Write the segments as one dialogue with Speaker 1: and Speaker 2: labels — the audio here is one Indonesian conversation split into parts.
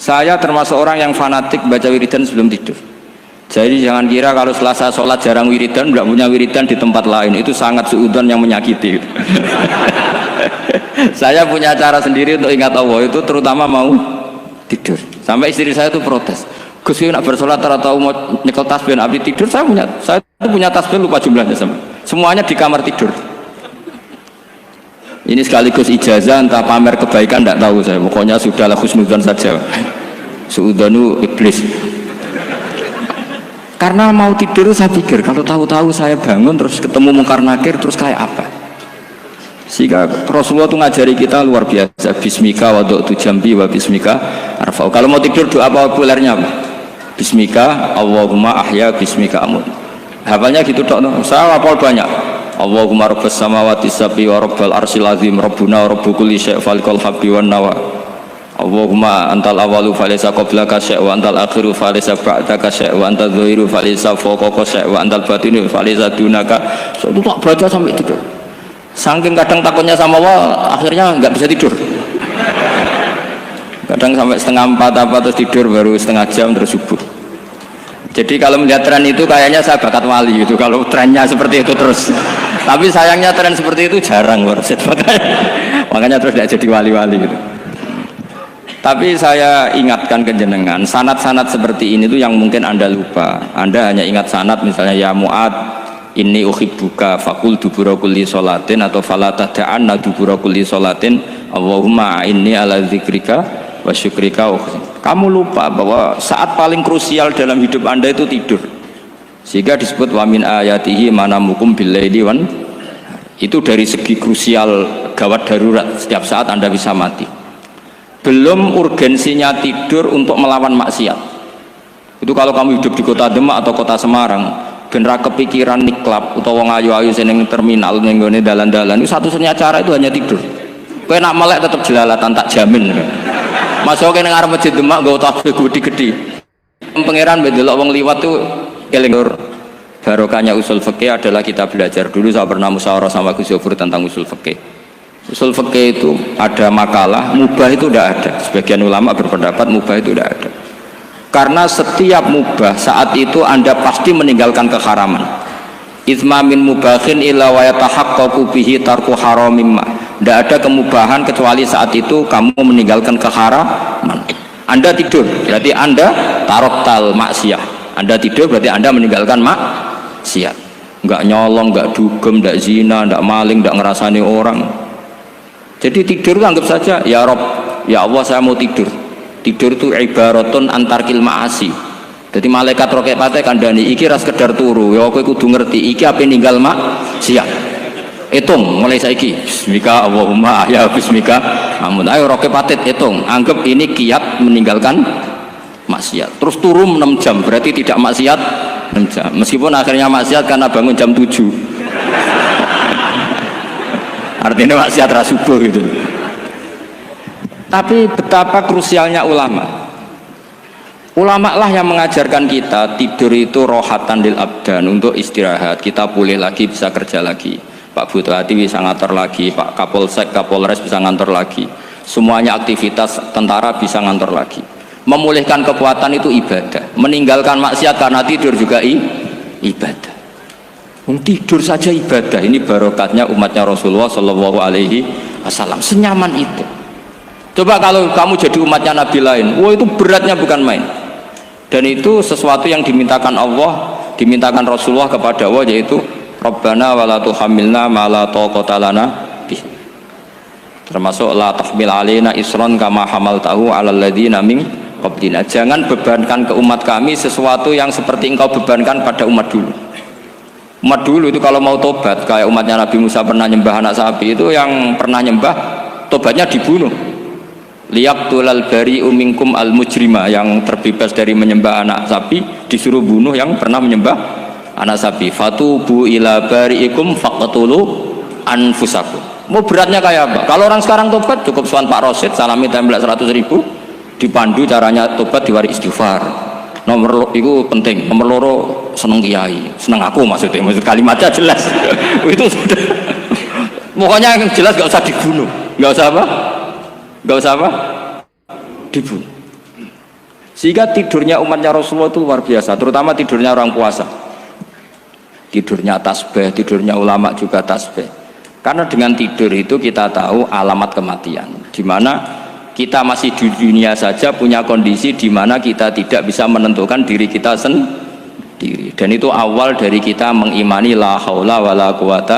Speaker 1: Saya termasuk orang yang fanatik baca wiridan sebelum tidur. Jadi jangan kira kalau Selasa sholat jarang wiridan, nggak punya wiridan di tempat lain, itu sangat suudzon yang menyakiti. Saya punya cara sendiri untuk ingat Allah, itu terutama mau tidur. Sampai istri saya itu protes, Gus nak bersolat atau mau nyekel tasbih abdi tidur. Saya itu punya tasbih lupa jumlahnya, semuanya di kamar tidur. Ini sekaligus ijazah entah pamer kebaikan tidak tahu saya, pokoknya sudahlah husnudzon saja. Suudzonu iblis. Karena mau tidur saya pikir kalau tahu-tahu saya bangun terus ketemu mungkar nakir terus kayak apa. Sehingga Rasulullah itu ngajari kita luar biasa. Bismika wadu'tu jambi wa bismika arfa'u. Kalau mau tidur doa populernya apa? Bismika Allahumma ahya bismika amut. Hafalnya gitu dok. Saya hafal banyak. Allahumma rabbas samawati sab'i wa rabbal arsyil azim rabbuna wa rabbu kulli syai' falikal habbi wan nawa. Allahumma antal awalu falaysa qablaka syai' wa antal akhiru falaysa ba'daka syai' wa antal dhahiru falaysa fawqaka syai' wa antal batinu falaysa dunaka. So, itu tak baca sampai tidur. Saking kadang takutnya sama Allah, akhirnya nggak bisa tidur. Kadang sampai setengah 4 apa terus tidur baru setengah jam terus subuh. Jadi kalau melihat tren itu kayaknya saya bakat wali gitu. Kalau trennya seperti itu terus. Tapi sayangnya tren seperti itu jarang warset, makanya terus tidak jadi wali-wali gitu. Tapi saya ingatkan ke jenengan, sanad-sanad seperti ini tuh yang mungkin Anda lupa. Anda hanya ingat sanad misalnya ya Mu'ad inni uhibbuka faqul dubura kulli sholatin atau fala tad'anna dubura kulli sholatin Allahumma inni ala dzikrika wa syukrika. Kamu lupa bahwa saat paling krusial dalam hidup Anda itu tidur. Sehingga disebut wa min ayatihi manamukum billaili wan. Itu dari segi krusial gawat darurat, setiap saat Anda bisa mati. Belum urgensinya tidur untuk melawan maksiat. Itu kalau kamu hidup di kota Demak atau kota Semarang, bener kepikiran niklap atau wong ayu-ayu seneng terminal ning gone dalan-dalan, itu satu-satunya cara itu hanya tidur. Kowe nak melek tetap jelalatan tak jamin. Masuk ke ngarep masjid Demak nggo tasbih gede-gede. Pangeran ndelok wong liwat tuh eling. Barokahnya usul fikih adalah kita belajar dulu. Saya pernah musyawarah sama Gus Yofur tentang usul fikih. Usul fikih itu ada makalah mubah itu tidak ada. Sebagian ulama berpendapat mubah itu tidak ada. Karena setiap mubah saat itu Anda pasti meninggalkan keharaman. Itsma min mubahin illa wa yatahaqqaqu bihi tarku haramimma. Tidak ada kemubahan kecuali saat itu kamu meninggalkan keharaman. Anda tidur, berarti Anda taroktal maksiyah. Anda tidur berarti Anda meninggalkan maksiat. Enggak nyolong, enggak dugem, enggak zina, enggak maling, enggak ngerasani orang. Jadi tidur itu anggap saja ya Rob, ya Allah saya mau tidur. Tidur itu ibaratun antarkil ma'asi. Jadi malaikat roket pate kandani iki ras sekedar turu ya kowe kudu ngerti iki ape ninggal maksiat. Hitung mulai saiki bismika Allahumma ya bismika amun ayo roket patet hitung anggap ini kiat meninggalkan maksiat. Terus turun 6 jam berarti tidak maksiat 6 jam. Meskipun akhirnya maksiat karena bangun jam 7. Artinya maksiat rasubuh gitu. Tapi betapa krusialnya ulama. Ulama lah yang mengajarkan kita tidur itu rohatan lil abdan, untuk istirahat. Kita pulih lagi bisa kerja lagi. Pak Bupati bisa ngantor lagi, Pak Kapolsek, Kapolres bisa ngantor lagi. Semuanya aktivitas tentara bisa ngantor lagi. Memulihkan kekuatan itu ibadah. Meninggalkan maksiat karena tidur juga ibadah. Tidur saja ibadah. Ini barokatnya umatnya Rasulullah Shallallahu Alaihi Wasallam. Senyaman itu. Coba kalau kamu jadi umatnya Nabi lain, wah itu beratnya bukan main. Dan itu sesuatu yang dimintakan Allah, dimintakan Rasulullah kepada Allah, yaitu Rabbana wala tuhammilna ma la taqata lana bih. Termasuk la tahmil alaina isran kama hamaltahu 'alal ladzina min qablina. Jangan bebankan ke umat kami sesuatu yang seperti engkau bebankan pada umat dulu. Umat dulu itu kalau mau tobat, kayak umatnya Nabi Musa pernah nyembah anak sapi, itu yang pernah nyembah tobatnya dibunuh. Liyaqtulal bari'u minkum al mujrima, yang terbebas dari menyembah anak sapi disuruh bunuh yang pernah menyembah anak sapi. Fatubu ila bari'ikum faqtulu anfusakum. Mau beratnya kayak apa? Kalau orang sekarang tobat cukup soal Pak Rosid salami template 100.000, dipandu caranya tobat diwari istighfar. Nomor itu penting. Nomor loro seneng kiai, seneng aku maksudnya, maksud kalimatnya jelas. Itu sudah. Pokoknya yang jelas gak usah dibunuh, gak usah apa? Gak usah apa? Dibunuh. Sehingga tidurnya umatnya Rasulullah itu luar biasa, terutama tidurnya orang puasa. Tidurnya tasbih, tidurnya ulama juga tasbih. Karena dengan tidur itu kita tahu alamat kematian. Di mana kita masih di dunia saja punya kondisi di mana kita tidak bisa menentukan diri kita sendiri. Dan itu awal dari kita mengimani la haula wala quwata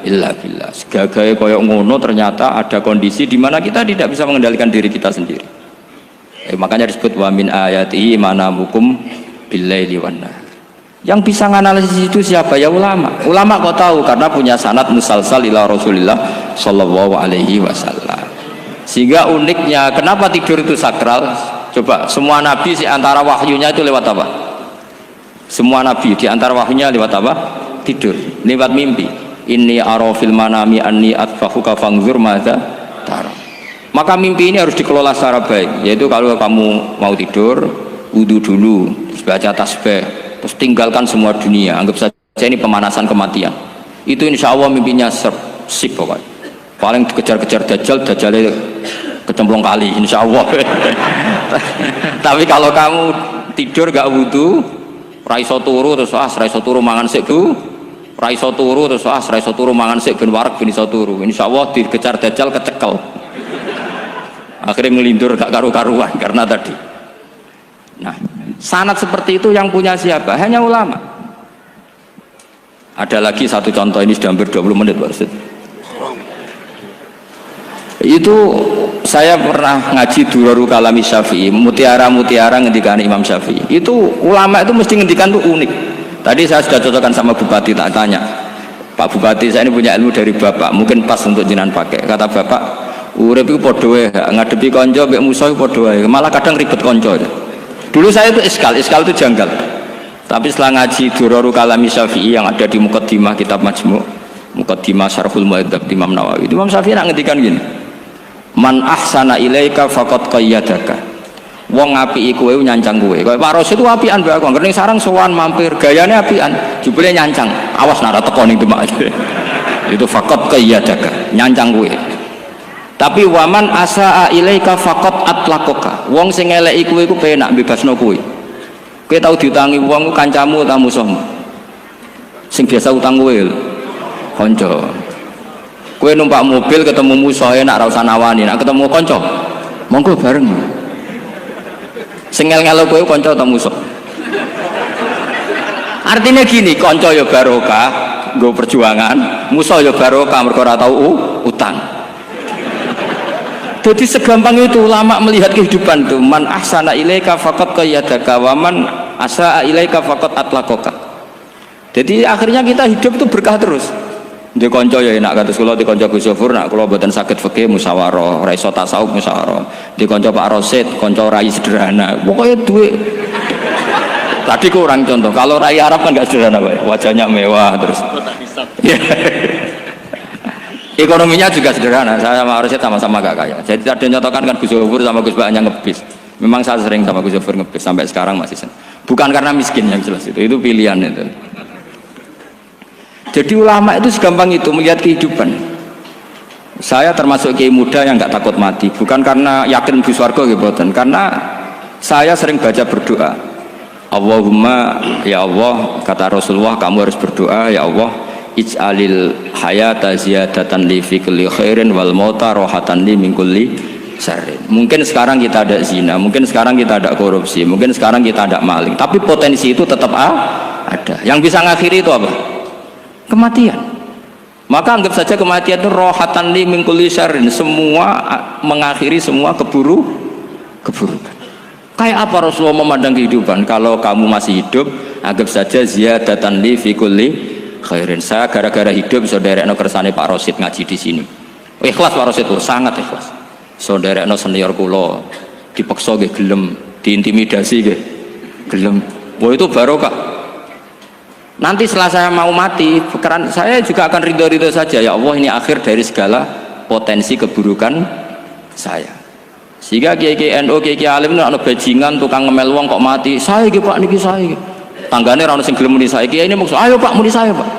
Speaker 1: illa billah. Segagai koyok ngono ternyata ada kondisi di mana kita tidak bisa mengendalikan diri kita sendiri. Makanya disebut wa min ayatihi manamukum billaili wan nahar. Yang bisa menganalisis itu siapa? Ya ulama. Ulama kok tahu karena punya sanad musalsal ila Rasulillah sallallahu alaihi wasallam. Sehingga uniknya kenapa tidur itu sakral? Coba semua nabi di antara wahyunya itu lewat apa? Semua nabi di antara wahyunya lewat apa? Tidur, lewat mimpi. Inni ara fil manami anni atfahuka fanzur madza tara. Maka mimpi ini harus dikelola secara baik, yaitu kalau kamu mau tidur, wudu dulu, baca tasbih, terus tinggalkan semua dunia, anggap saja ini pemanasan kematian. Itu insya Allah mimpinya sip pokoknya. Paling dikejar-kejar Dajjalnya kecemplung kali, insya Allah. Tapi kalau kamu tidur gak wudu, raiso turu terus raiso turu mangan sik bu, raiso turu terus raiso turu mangan sik ben warak ben iso turu. Insya Allah dikejar Dajjal kecekel. Akhirnya melindur gak karu-karuan karena tadi. Nah, sanad seperti itu yang punya siapa? Hanya ulama. Ada lagi satu contoh, ini sudah hampir 20 menit Pak Ustaz. Itu saya pernah ngaji Durarul Kalami Syafi'i, mutiara-mutiara ngendikan Imam Syafi'i. Itu ulama itu mesti ngendikan itu unik. Tadi saya sudah cocokkan sama Bupati, tak tanya, Pak Bupati saya ini punya ilmu dari Bapak, mungkin pas untuk jenengan pakai. Kata Bapak, urip iku padha wae, ngadepi kanca mbek musuh padha wae, malah kadang ribet kanca. Dulu saya itu iskal itu janggal. Tapi setelah ngaji Durarul Kalami Syafi'i yang ada di Muqaddimah kitab Majmu', Muqaddimah Syarhul Mu'adzab Imam Nawawi, Imam Syafi'i nak ngendikan gini, man ahsana ilaika faqad qayyadaka. Wong apiki kowe nyancang kowe. Kaya Pak Rosid itu apian mbak aku, ngene sarang sowan mampir, gayane apian, jebule nyancang. Awas nak teko ning Demak. Itu faqad qayyadaka, nyancang kowe. Tapi waman asaa ilaika faqat atlaqaka. Wong sing eleki kowe iku penak bebasno kowe. Kowe tau diutangi wong kancamu ta musuhmu? Sing biasa utang kowe lho. Kanca. Kowe numpak mobil ketemu musuh enak ra usah nawani, nek ketemu kanca monggo bareng. Sing ngel-ngelo kowe kanca ta musuh? Artinya gini, kanca ya barokah nggo perjuangan, musuh ya barokah mergo ora tau utang. Jadi segampang itu ulama melihat kehidupan tuh. Man ahsana ilaika faqad qayyadaka wa man asaa ilaika faqad atlaqaka. Jadi akhirnya kita hidup itu berkah terus. Di konco ya enak kados kula di konco Gus Sofur, nak kula mboten saged fikih musyawarah, ra iso tasawuf musyawarah. Di konco Pak Rosid, konco rai sederhana. Pokoknya duit. Tadi kurang contoh. Kalau rai Arab kan enggak sederhana, Pak. Wajahnya mewah terus. Ekonominya juga sederhana. Saya sama Rosid sama-sama gak kaya. Jadi ada nyotokan kan Gus Sofur sama Gus Baknya ngebis. Memang saya sering sama Gus Sofur ngebis sampai sekarang masih sering. Bukan karena miskin yang jelas itu pilihan itu. Jadi ulama itu segampang itu melihat kehidupan. Saya termasuk kiai muda yang nggak takut mati, bukan karena yakin di surga gitu, karena saya sering baca berdoa. Allahumma ya Allah, kata Rasulullah, kamu harus berdoa ya Allah, ij'alil hayata ziyadatan li fi kulli khairin wal mauta rohatan li min kulli syarrin. Mungkin sekarang kita ada zina, mungkin sekarang kita ada korupsi, mungkin sekarang kita ada maling, tapi potensi itu tetap ada. Yang bisa ngakhiri itu apa? Kematian. Maka anggap saja kematian itu rohatan li min kulli syarrin, semua mengakhiri semua keburukan. Kayak apa Rasulullah memandang kehidupan? Kalau kamu masih hidup, anggap saja ziyadatan li fi kulli khairin. Saya gara-gara hidup saudaranya kersane Pak Rosid ngaji di sini. Ikhlas Pak Rosid itu sangat ikhlas. Saudaranya senior kula dipaksa nggih gelem, diintimidasi nggih gelem. Wah itu barokah. Nanti setelah saya mau mati, pikiran saya juga akan ridho-ridho saja. Ya Allah, ini akhir dari segala potensi keburukan saya. Sehingga kiai-kiai NU, kiai-kiai alim itu ana bajingan tukang ngemel wong kok mati. Saya nggih Pak niki saya. Tanggane ra ono sing gelem muni saya. Kiai ini maksud, ayo Pak muni saya Pak.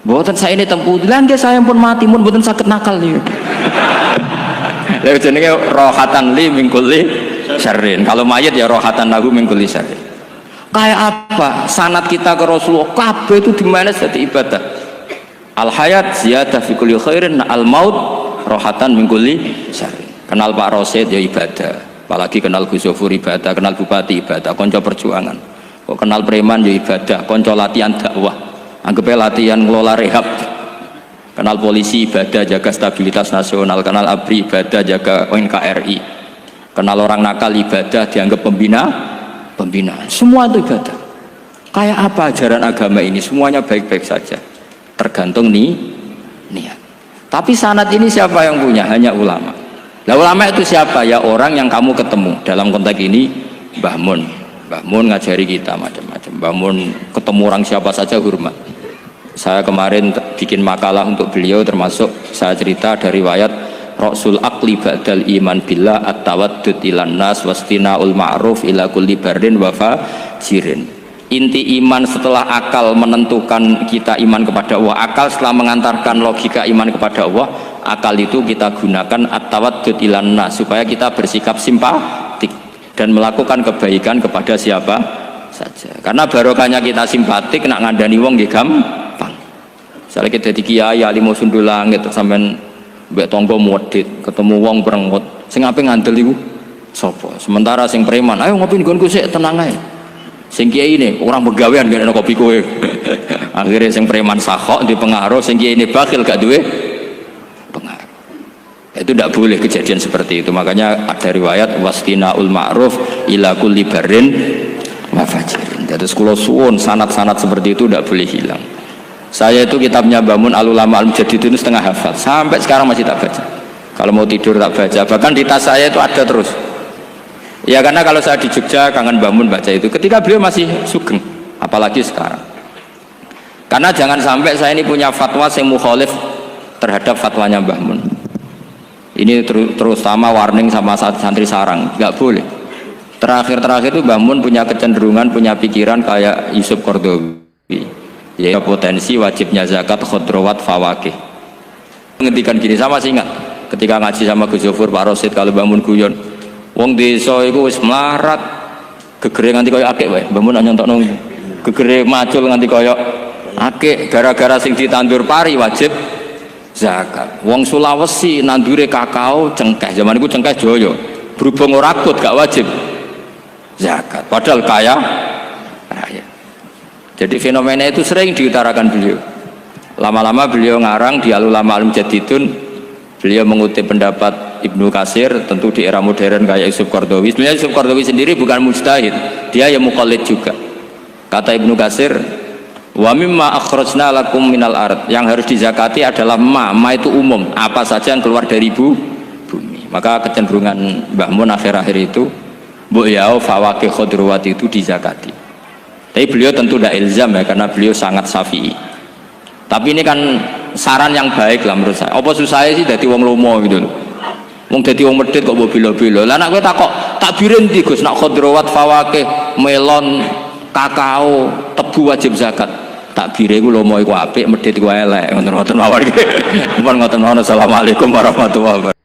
Speaker 1: Mboten saya ini tempuh. Lah nggih saya pun mati mun mboten saged nakal niku. Lha jenenge rohatan li min kulli syarrin. Kalau mayit ya rohatan lahu min kulli syarrin. Kayak apa sanad kita ke Rasulullah? Kabeh itu dimana jadi ibadah. Al hayat ziyadah fi kulli khairin, al maut rohatan min kulli syarrin. Kenal Pak Rosid ya ibadah, apalagi kenal Gus Zofur ibadah, kenal Bupati ibadah, konco perjuangan. Kok kenal preman ya ibadah, konco latihan dakwah, anggapnya latihan ngelola rehab. Kenal polisi ibadah, jaga stabilitas nasional. Kenal ABRI ibadah, jaga NKRI. Kenal orang nakal ibadah, dianggap pembinaan. Semua itu ibadah. Kayak apa ajaran agama ini? Semuanya baik-baik saja, tergantung niat. Tapi sanad ini siapa yang punya? Hanya ulama. Nah, ulama itu siapa? Ya orang yang kamu ketemu. Dalam konteks ini Mbah Mun. Mbah Mun ngajari kita macam-macam. Mbah Mun ketemu orang siapa saja hormat. Saya kemarin bikin makalah untuk beliau, termasuk saya cerita dari riwayat Rasul Aqli ba'dal iman billah at-tawaddud ilan nas wastina'ul ma'ruf ila kulli barrin wa fajirin. Inti iman setelah akal menentukan kita iman kepada Allah, akal setelah mengantarkan logika iman kepada Allah, akal itu kita gunakan at-tawaddud ilan nas supaya kita bersikap simpatik dan melakukan kebaikan kepada siapa saja. Karena barokahnya kita simpatik nak ngandani wong nggih gampang. Misalnya kita di kiai alim sundul langit sampean mbek tangga modit ketemu wong perengut sing ape ngandel iku sapa? Sementara sing preman ayo ngopi nggonku sik tenang ae. Sing kiai ini orang begawean gak ada kopi kowe. Akhirnya sing preman sakhok di pengaruh, sing kiai ini bakhil gak duwe pengaruh. Itu tidak boleh kejadian seperti itu. Makanya ada riwayat wastina'ul ma'ruf ila kulli barrin wa fajirin. Jadi kula suwun sanad-sanad seperti itu tidak boleh hilang. Saya itu kitabnya Bangun Al-Ulama Al-Mujaddid itu setengah hafal. Sampai sekarang masih tak baca. Kalau mau tidur tak baca. Bahkan di tas saya itu ada terus. Ya karena kalau saya di Jogja kangen Mbah Mun baca itu ketika beliau masih sugeng, apalagi sekarang. Karena jangan sampai saya ini punya fatwa yang mukhalif terhadap fatwanya Mbah Mun. Ini terutama warning sama santri sarang, nggak boleh. Terakhir itu Mbah Mun punya kecenderungan, punya pikiran kayak Yusuf Qaradawi. Ya potensi wajibnya zakat khodrowat fawakih. Menghentikan gini, sama sih ingat ketika ngaji sama Gus Zofur Pak Rosid kalau Mbah Mun guyon. Wong desa iku wis melarat gegere nganti kaya akeh wae. Mbah Mun nyontokno gegere macul nganti kaya akeh gara-gara sing ditandur pari wajib zakat. Wong Sulawesi nandure kakao cengkeh. Zaman iku cengkeh joyo. Berhubung ora akut gak wajib zakat. Padahal kaya raya. Jadi fenomena itu sering diutarakan beliau. Lama-lama beliau ngarang di Al-Ulama Al-Mujaddidun. Beliau mengutip pendapat Ibnu Katsir, tentu di era modern kayak Yusuf Qaradawi. Sebenarnya Yusuf Qaradawi sendiri bukan mujtahid, dia yang muqallid juga. Kata Ibnu Katsir, wa mimma akhrajna lakum minal ard, yang harus dizakati adalah ma itu umum, apa saja yang keluar dari bumi. Maka kecenderungan Mbah Mun akhir-akhir itu mbok yao fawakih khodrowat itu dizakati. Tapi beliau tentu tidak ilzam ya, karena beliau sangat syafi'i. Tapi ini kan saran yang baik lah menurut saya. Apa susahnya sih dadi wong lomo gitu loh. Wong dadi wong medhit kok mbok bilo-bilo. Lah nek kowe takok takbirin ndi Gus, nak khodrowat fawakih, melon, kakao, tebu wajib zakat. Takbire iku lomo iku apik, medhit iku elek. Ngoten-ngoten mawon iki. Mumpun ngoten mawon. Assalamualaikum warahmatullahi wabarakatuh.